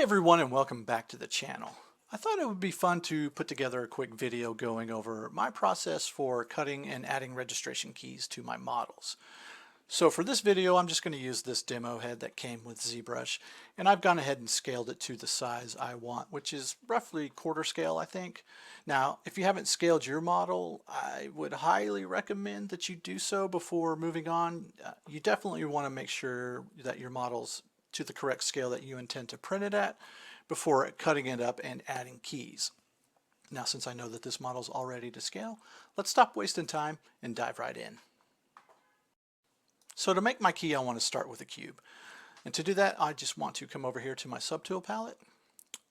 Hi everyone and welcome back to the channel. I thought it would be fun to put together a quick video going over my process for cutting and adding registration keys to my models. So for this video I'm just going to use this demo head that came with ZBrush, and I've gone ahead and scaled it to the size I want, which is roughly quarter scale I think. Now if you haven't scaled your model, I would highly recommend that you do so before moving on. You definitely want to make sure that your model's to the correct scale that you intend to print it at before cutting it up and adding keys. Now since I know that this model is all ready to scale, let's stop wasting time and dive right in. So to make my key I want to start with a cube, and to do that I just want to come over here to my subtool palette,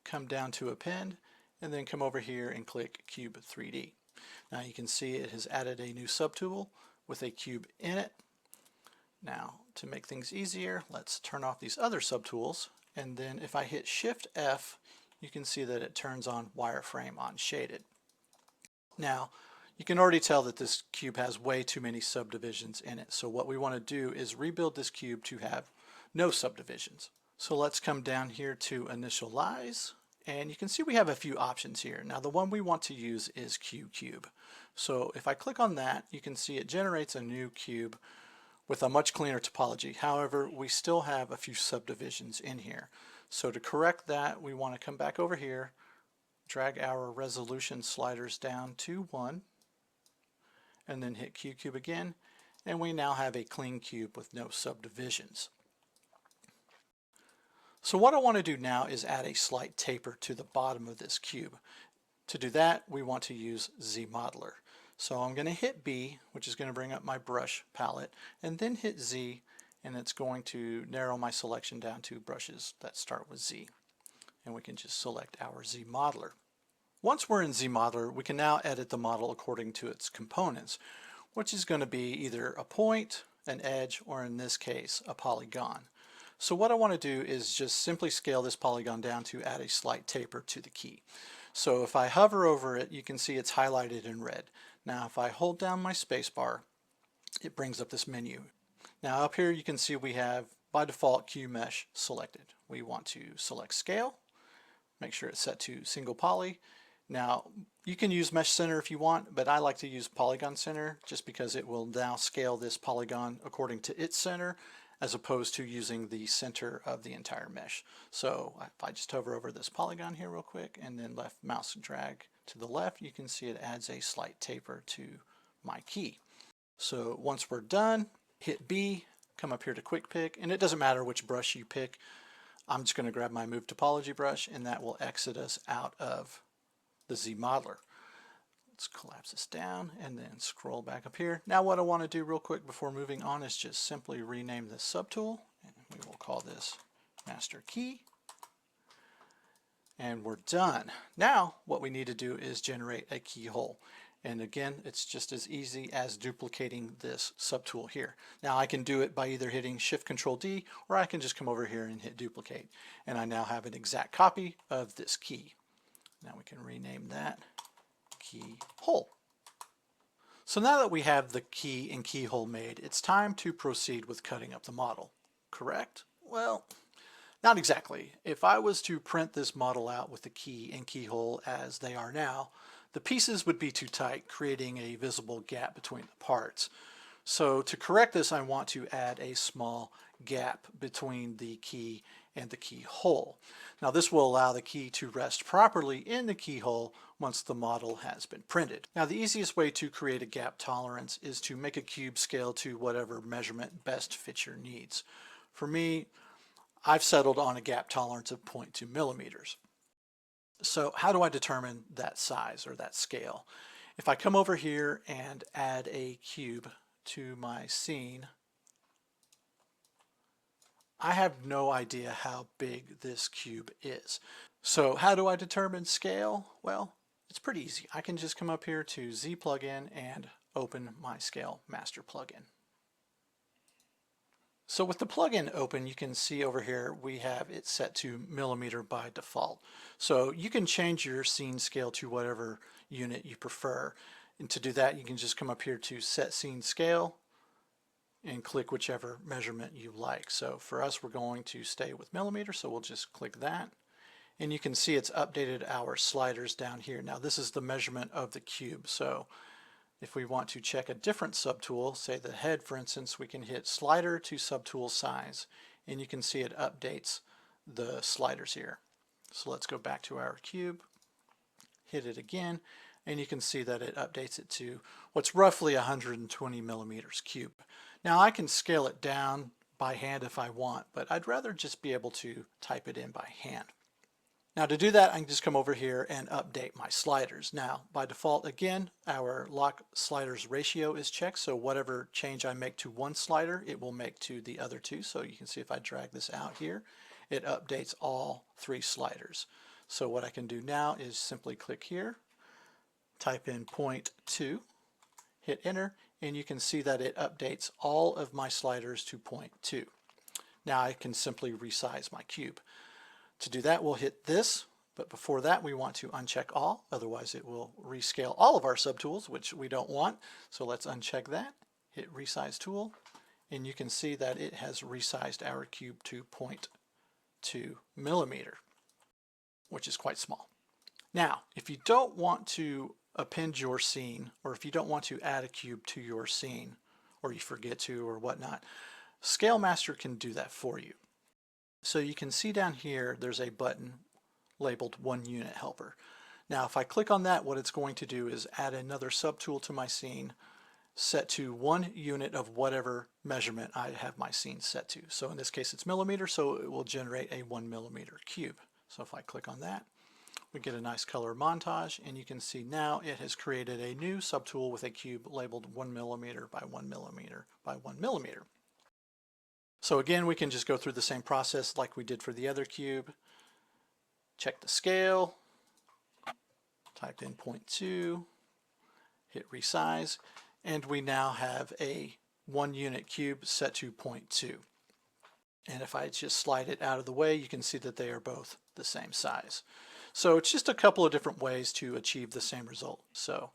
come down to append, and then come over here and click Cube 3D. Now you can see it has added a new subtool with a cube in it. Now to make things easier, let's turn off these other subtools, and then if I hit Shift F you can see that it turns on wireframe on shaded. Now you can already tell that this cube has way too many subdivisions in it, so what we want to do is rebuild this cube to have no subdivisions. So let's come down here to initialize, and you can see we have a few options here. Now the one we want to use is QCube. So if I click on that, you can see it generates a new cube with a much cleaner topology. However, we still have a few subdivisions in here. So to correct that, we want to come back over here, drag our resolution sliders down to 1, and then hit QCube again, and we now have a clean cube with no subdivisions. So what I want to do now is add a slight taper to the bottom of this cube. To do that, we want to use ZModeler. So I'm going to hit B, which is going to bring up my brush palette, and then hit Z, and it's going to narrow my selection down to brushes that start with Z. And we can just select our ZModeler. Once we're in ZModeler, we can now edit the model according to its components, which is going to be either a point, an edge, or in this case, a polygon. So what I want to do is just simply scale this polygon down to add a slight taper to the key. So if I hover over it, you can see it's highlighted in red. Now if I hold down my spacebar, it brings up this menu. Now up here you can see we have by default QMesh selected. We want to select scale, make sure it's set to single poly. Now you can use mesh center if you want, but I like to use polygon center just because it will now scale this polygon according to its center as opposed to using the center of the entire mesh. So if I just hover over this polygon here real quick and then left mouse drag to the left, you can see it adds a slight taper to my key. So once we're done, hit B, come up here to quick pick, and it doesn't matter which brush you pick. I'm just going to grab my move topology brush, and that will exit us out of the ZModeler. Let's collapse this down and then scroll back up here. Now what I want to do real quick before moving on is just simply rename this subtool, and we will call this master key. And we're done. Now what we need to do is generate a keyhole. And again, it's just as easy as duplicating this subtool here. Now I can do it by either hitting Shift Control D, or I can just come over here and hit duplicate. And I now have an exact copy of this key. Now we can rename that keyhole. So now that we have the key and keyhole made, it's time to proceed with cutting up the model. Correct? Well, not exactly. If I was to print this model out with the key and keyhole as they are now, the pieces would be too tight, creating a visible gap between the parts. So to correct this, I want to add a small gap between the key and the keyhole. Now this will allow the key to rest properly in the keyhole once the model has been printed. Now the easiest way to create a gap tolerance is to make a cube scale to whatever measurement best fits your needs. For me, I've settled on a gap tolerance of 0.2 millimeters. So how do I determine that size or that scale? If I come over here and add a cube to my scene, I have no idea how big this cube is. So how do I determine scale? Well, it's pretty easy. I can just come up here to Z plugin and open my scale master plugin. So with the plugin open, you can see over here we have it set to millimeter by default. So you can change your scene scale to whatever unit you prefer. And to do that, you can just come up here to set scene scale and click whichever measurement you like. So for us, we're going to stay with millimeters, so we'll just click that. and you can see it's updated our sliders down here. Now this is the measurement of the cube, so if we want to check a different subtool, say the head for instance, we can hit slider to subtool size, and you can see it updates the sliders here. So let's go back to our cube, hit it again, and you can see that it updates it to what's roughly 120 millimeters cube. Now I can scale it down by hand if I want, but I'd rather just be able to type it in by hand. Now to do that, I can just come over here and update my sliders. Now by default, again, our lock sliders ratio is checked, so whatever change I make to one slider, it will make to the other two. So you can see if I drag this out here, it updates all three sliders. So what I can do now is simply click here, type in 0.2, hit enter, and you can see that it updates all of my sliders to 0.2. Now I can simply resize my cube. To do that, we'll hit this, but before that we want to uncheck all, otherwise it will rescale all of our subtools, which we don't want. So let's uncheck that, hit resize tool, and you can see that it has resized our cube to 0.2 millimeter, which is quite small. Now, if you don't want to append your scene, or if you don't want to add a cube to your scene, or you forget to or whatnot, Scale Master can do that for you. So you can see down here there's a button labeled 1 unit helper. Now if I click on that, what it's going to do is add another subtool to my scene set to 1 unit of whatever measurement I have my scene set to. So in this case it's millimeter, so it will generate a 1 millimeter cube. So if I click on that, we get a nice color montage, and you can see now it has created a new subtool with a cube labeled 1 millimeter by 1 millimeter by 1 millimeter. So again, we can just go through the same process like we did for the other cube. Check the scale, type in 0.2, hit resize, and we now have a 1 unit cube set to 0.2. And if I just slide it out of the way, you can see that they are both the same size. So it's just a couple of different ways to achieve the same result. So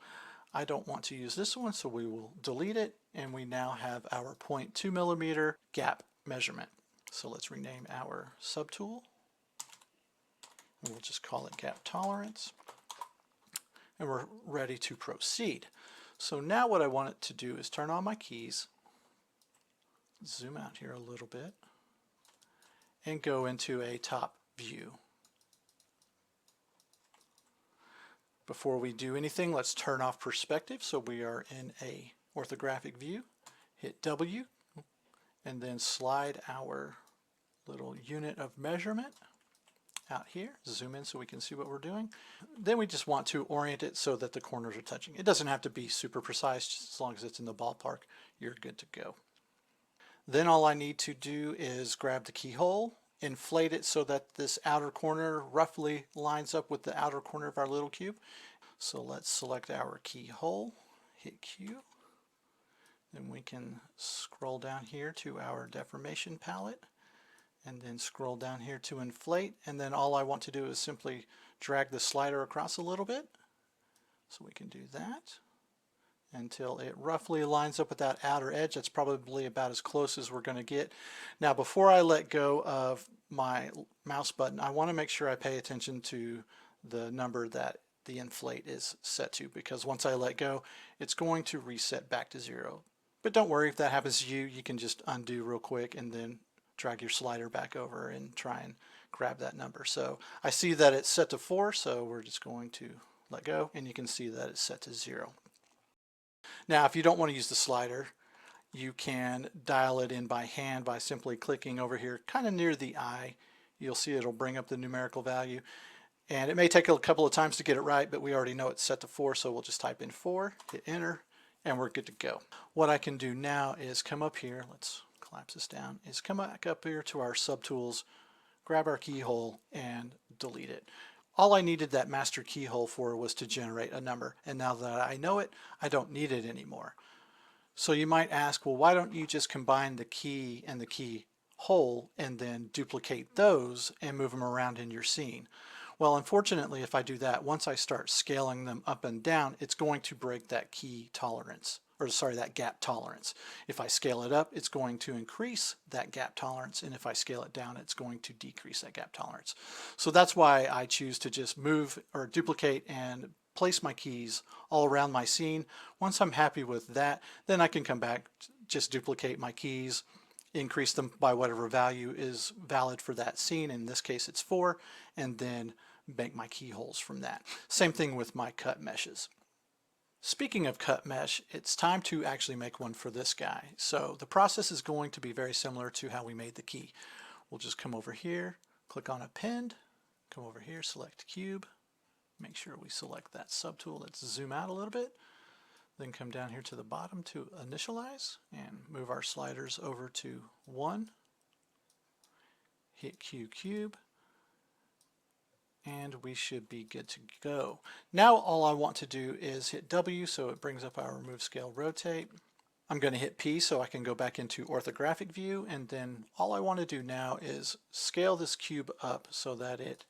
I don't want to use this one, so we will delete it, and we now have our 0.2 millimeter gap measurement. So let's rename our subtool, and we'll just call it gap tolerance, and we're ready to proceed. So now what I want it to do is turn on my keys, zoom out here a little bit, and go into a top view. Before we do anything, let's turn off perspective so we are in a orthographic view. Hit W, and then slide our little unit of measurement out here. Zoom in so we can see what we're doing. Then we just want to orient it so that the corners are touching. It doesn't have to be super precise, just as long as it's in the ballpark, you're good to go. Then all I need to do is grab the keyhole, inflate it so that this outer corner roughly lines up with the outer corner of our little cube. So let's select our keyhole, hit Q. Then we can scroll down here to our deformation palette, and then scroll down here to inflate, and then all I want to do is simply drag the slider across a little bit. So we can do that until it roughly lines up with that outer edge. That's probably about as close as we're going to get. Now before I let go of my mouse button, I want to make sure I pay attention to the number that the inflate is set to, because once I let go, it's going to reset back to 0. But don't worry, if that happens to you, you can just undo real quick and then drag your slider back over and try and grab that number. So I see that it's set to 4, so we're just going to let go, and you can see that it's set to 0. Now if you don't want to use the slider, you can dial it in by hand by simply clicking over here kind of near the eye. You'll see it'll bring up the numerical value, and it may take a couple of times to get it right, but we already know it's set to 4, so we'll just type in 4, hit enter, and we're good to go. What I can do now is come up here, let's collapse this down, is come back up here to our subtools, grab our keyhole, and delete it. All I needed that master keyhole for was to generate a number, and now that I know it, I don't need it anymore. So you might ask, well, why don't you just combine the key and the keyhole and then duplicate those and move them around in your scene? Well, unfortunately, if I do that, once I start scaling them up and down, it's going to break that key tolerance or sorry, that gap tolerance. If I scale it up, it's going to increase that gap tolerance, and if I scale it down, it's going to decrease that gap tolerance. So that's why I choose to just move or duplicate and place my keys all around my scene. Once I'm happy with that, then I can come back, just duplicate my keys, increase them by whatever value is valid for that scene. In this case, it's 4, and then make my keyholes from that. Same thing with my cut meshes. Speaking of cut mesh, it's time to actually make one for this guy. So the process is going to be very similar to how we made the key. We'll just come over here, click on append, come over here, select cube, make sure we select that subtool. Let's zoom out a little bit, then come down here to the bottom to initialize and move our sliders over to 1, hit Q cube, and we should be good to go. Now all I want to do is hit W, so it brings up our remove scale rotate. I'm going to hit P so I can go back into orthographic view, and then all I want to do now is scale this cube up so that it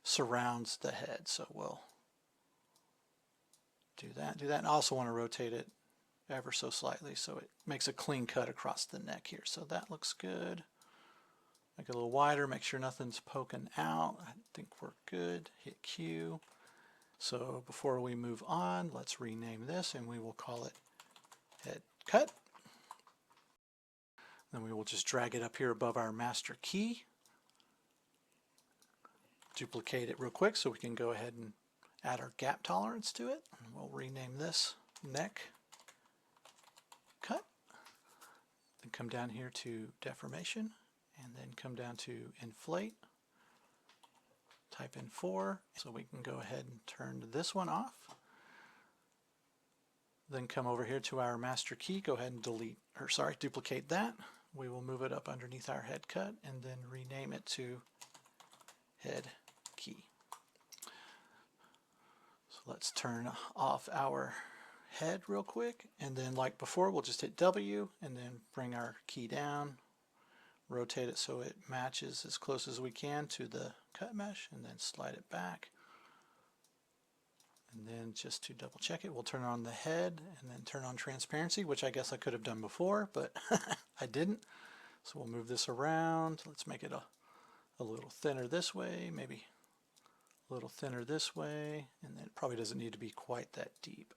surrounds the head. So we'll do that, and I also want to rotate it ever so slightly so it makes a clean cut across the neck here. So that looks good. Make it a little wider, make sure nothing's poking out. I think we're good. Hit Q. So before we move on, let's rename this and we will call it head cut. Then we will just drag it up here above our master key. Duplicate it real quick so we can go ahead and add our gap tolerance to it. And we'll rename this neck cut. Then come down here to deformation, and then come down to inflate, type in 4, so we can go ahead and turn this one off. Then come over here to our master key, go ahead and duplicate that. We will move it up underneath our head cut and then rename it to head key. So let's turn off our head real quick, and then like before, we'll just hit W and then bring our key down, rotate it so it matches as close as we can to the cut mesh, and then slide it back. And then just to double check it, we'll turn on the head and then turn on transparency, which I guess I could have done before, but I didn't. So we'll move this around. Let's make it a little thinner this way, maybe a little thinner this way, and then it probably doesn't need to be quite that deep.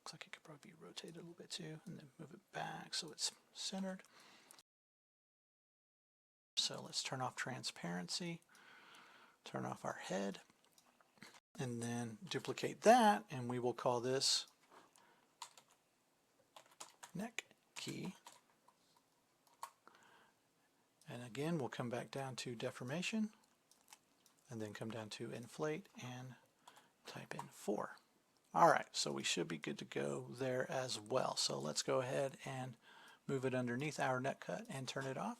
Looks like it could probably be rotated a little bit too, and then move it back so it's centered. So let's turn off transparency, turn off our head, and then duplicate that, and we will call this neck key. And again, we'll come back down to deformation, and then come down to inflate and type in 4. All right, so we should be good to go there as well. So let's go ahead and move it underneath our neck cut and turn it off.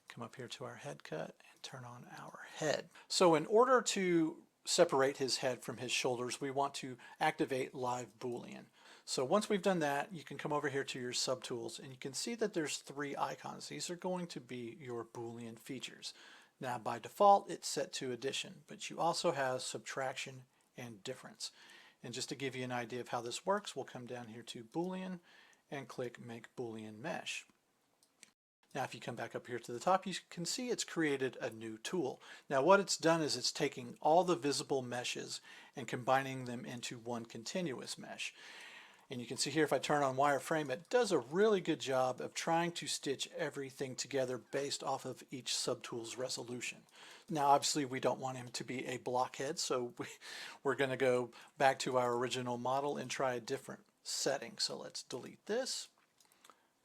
Come up here to our head cut and turn on our head. So in order to separate his head from his shoulders, we want to activate live Boolean. So once we've done that, you can come over here to your subtools and you can see that there's 3 icons. These are going to be your Boolean features. Now by default, it's set to addition, but you also have subtraction and difference. And just to give you an idea of how this works, we'll come down here to Boolean and click Make Boolean Mesh. Now if you come back up here to the top, you can see it's created a new tool. Now what it's done is it's taking all the visible meshes and combining them into one continuous mesh. And you can see here, if I turn on wireframe, it does a really good job of trying to stitch everything together based off of each subtool's resolution. Now obviously we don't want him to be a blockhead, so we're going to go back to our original model and try a different setting. So let's delete this.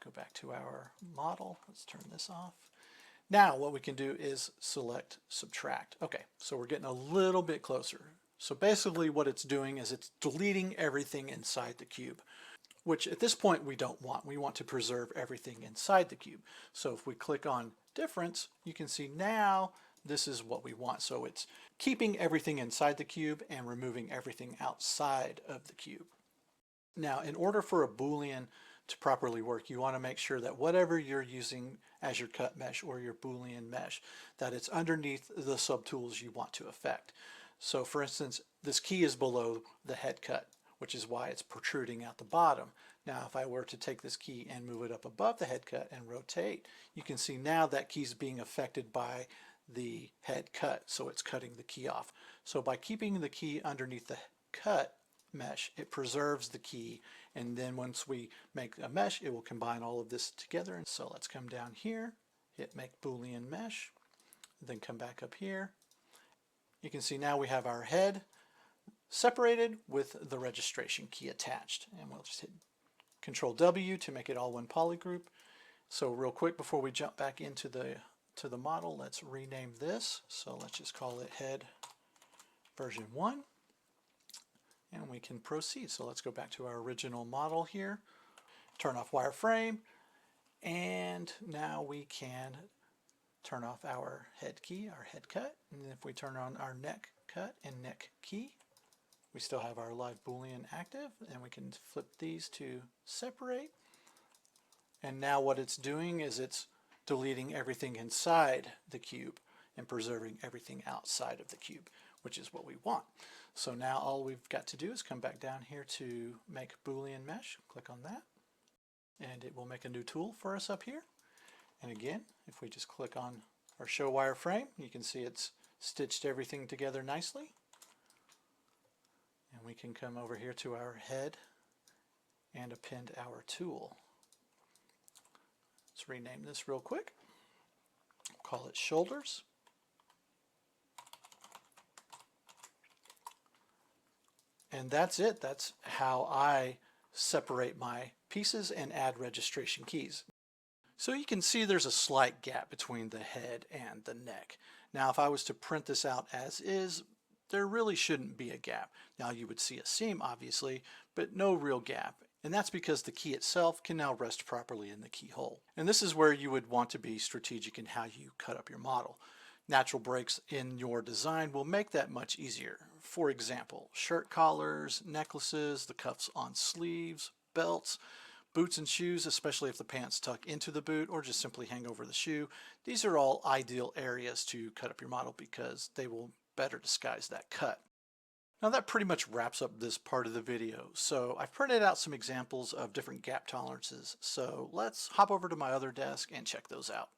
Go back to our model. Let's turn this off. Now what we can do is select subtract. Okay, so we're getting a little bit closer. So basically what it's doing is it's deleting everything inside the cube, which at this point we don't want. We want to preserve everything inside the cube. So if we click on difference, you can see now this is what we want. So it's keeping everything inside the cube and removing everything outside of the cube. Now in order for a Boolean to properly work, you want to make sure that whatever you're using as your cut mesh or your Boolean mesh, that it's underneath the subtools you want to affect. So for instance, this key is below the head cut, which is why it's protruding out the bottom. Now if I were to take this key and move it up above the head cut and rotate, you can see now that key's being affected by the head cut, so it's cutting the key off. So by keeping the key underneath the cut mesh, it preserves the key, and then once we make a mesh, it will combine all of this together. And so let's come down here, hit make Boolean mesh, then come back up here. You can see now we have our head separated with the registration key attached, and we'll just hit Control W to make it all one polygroup. So real quick before we jump back into the model, let's rename this. So let's just call it head version 1, and we can proceed. So let's go back to our original model here, turn off wireframe, and now we can turn off our head key, our head cut, and if we turn on our neck cut and neck key, we still have our live Boolean active, and we can flip these to separate. And now what it's doing is it's deleting everything inside the cube and preserving everything outside of the cube, which is what we want. So now all we've got to do is come back down here to make Boolean mesh, click on that, and it will make a new tool for us up here. And again, if we just click on our show wireframe, you can see it's stitched everything together nicely. And we can come over here to our head and append our tool. Let's rename this real quick. Call it shoulders. And that's it. That's how I separate my pieces and add registration keys. So you can see there's a slight gap between the head and the neck. Now if I was to print this out as is, there really shouldn't be a gap. Now you would see a seam obviously, but no real gap. And that's because the key itself can now rest properly in the keyhole. And this is where you would want to be strategic in how you cut up your model. Natural breaks in your design will make that much easier. For example, shirt collars, necklaces, the cuffs on sleeves, belts, boots and shoes, especially if the pants tuck into the boot or just simply hang over the shoe. These are all ideal areas to cut up your model because they will better disguise that cut. Now that pretty much wraps up this part of the video. So I've printed out some examples of different gap tolerances. So let's hop over to my other desk and check those out.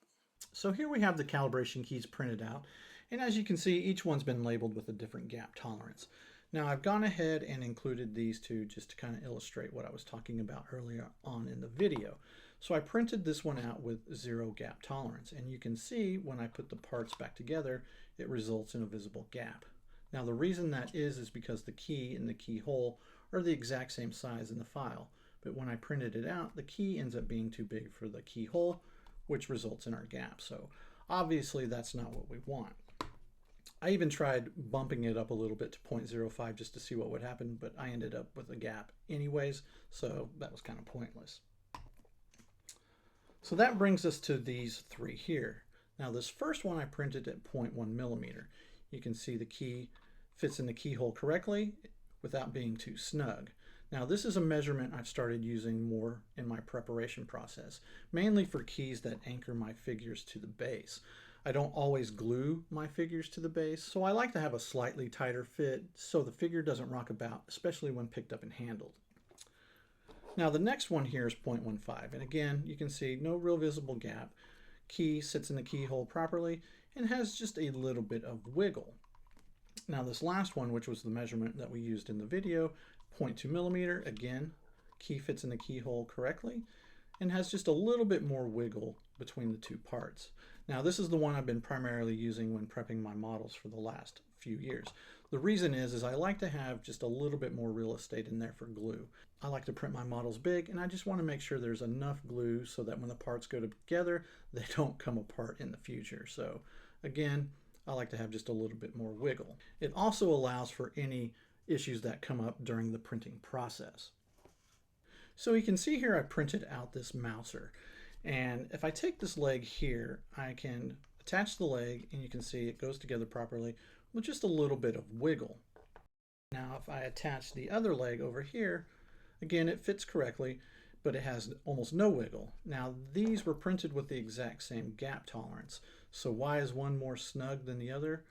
So here we have the calibration keys printed out. And as you can see, each one's been labeled with a different gap tolerance. Now I've gone ahead and included these two just to kind of illustrate what I was talking about earlier on in the video. So I printed this one out with 0 gap tolerance, and you can see when I put the parts back together, it results in a visible gap. Now the reason that is because the key and the keyhole are the exact same size in the file, but when I printed it out, the key ends up being too big for the keyhole, which results in our gap. So obviously that's not what we want. I even tried bumping it up a little bit to 0.05 just to see what would happen, but I ended up with a gap anyways, so that was kind of pointless. So that brings us to these three here. Now this first one I printed at 0.1 millimeter. You can see the key fits in the keyhole correctly without being too snug. Now this is a measurement I've started using more in my preparation process, mainly for keys that anchor my figures to the base. I don't always glue my figures to the base, so I like to have a slightly tighter fit so the figure doesn't rock about, especially when picked up and handled. Now the next one here is 0.15, and again you can see no real visible gap. Key sits in the keyhole properly and has just a little bit of wiggle. Now this last one, which was the measurement that we used in the video, 0.2 millimeter, again, key fits in the keyhole correctly and has just a little bit more wiggle between the two parts. Now this is the one I've been primarily using when prepping my models for the last few years. The reason is I like to have just a little bit more real estate in there for glue. I like to print my models big, and I just want to make sure there's enough glue so that when the parts go together, they don't come apart in the future. So again, I like to have just a little bit more wiggle. It also allows for any issues that come up during the printing process. So you can see here I printed out this mouser, and if I take this leg here, I can attach the leg and you can see it goes together properly with just a little bit of wiggle. Now if I attach the other leg over here, again it fits correctly, but it has almost no wiggle. Now these were printed with the exact same gap tolerance, so why is one more snug than the other?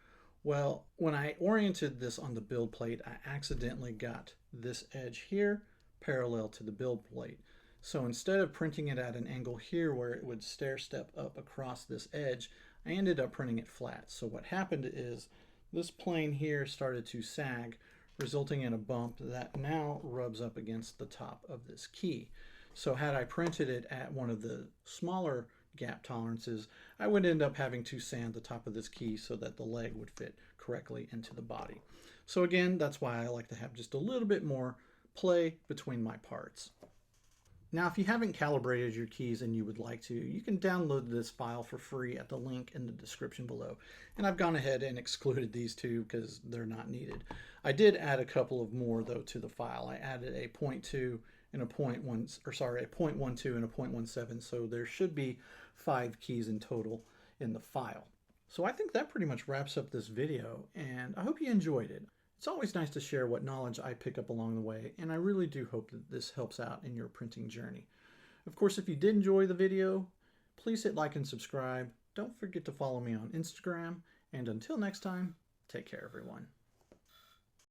Well, when I oriented this on the build plate, I accidentally got this edge here parallel to the build plate. So instead of printing it at an angle here where it would stair step up across this edge, I ended up printing it flat. So what happened is this plane here started to sag, resulting in a bump that now rubs up against the top of this key. So had I printed it at one of the smaller gap tolerances, I would end up having to sand the top of this key so that the leg would fit correctly into the body. So again, that's why I like to have just a little bit more play between my parts. Now, if you haven't calibrated your keys and you would like to, you can download this file for free at the link in the description below. And I've gone ahead and excluded these two because they're not needed. I did add a couple of more though to the file. I added a 0.2 and a 0.1, or sorry, a 0.12 and a 0.17. So there should be 5 keys in total in the file. So I think that pretty much wraps up this video, and I hope you enjoyed it. It's always nice to share what knowledge I pick up along the way, and I really do hope that this helps out in your printing journey. Of course, if you did enjoy the video, please hit like and subscribe. Don't forget to follow me on Instagram, and until next time, take care everyone.